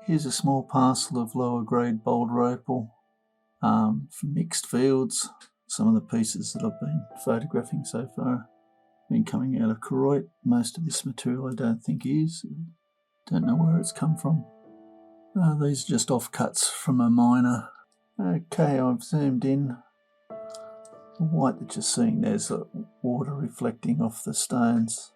Here's a small parcel of lower grade Boulder Opal from mixed fields. Some of the pieces that I've been photographing so far have been coming out of Koroit. Most of this material I don't think is. Don't know where it's come from. These are just offcuts from a miner. Okay, I've zoomed in. The white that you're seeing there's the water reflecting off the stones.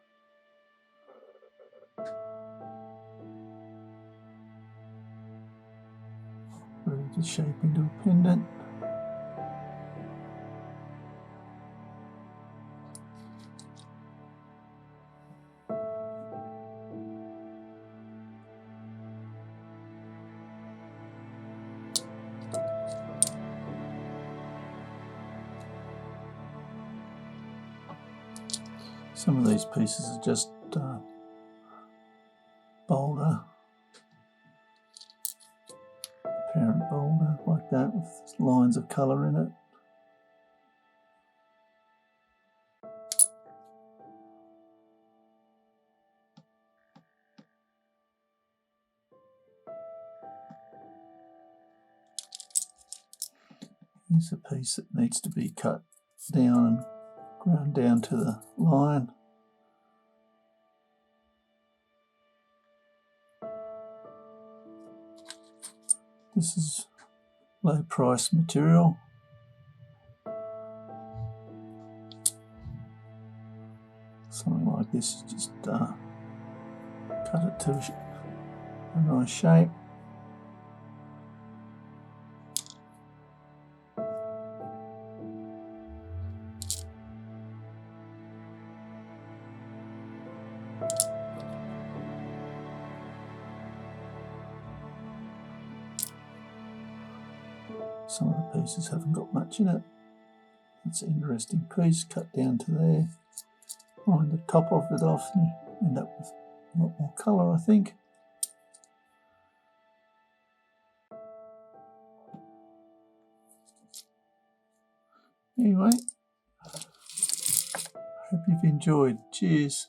Ready to shape into a pendant. Some of these pieces are just boulder, parent boulder like that with lines of colour in it. Here's a piece that needs to be cut down and ground down to the line. This is low price material. Something like this, just cut it to a nice shape. Some of the pieces haven't got much in it. That's an interesting piece, cut down to there. Line the top of it off and you end up with a lot more colour, I think. Anyway, hope you've enjoyed. Cheers.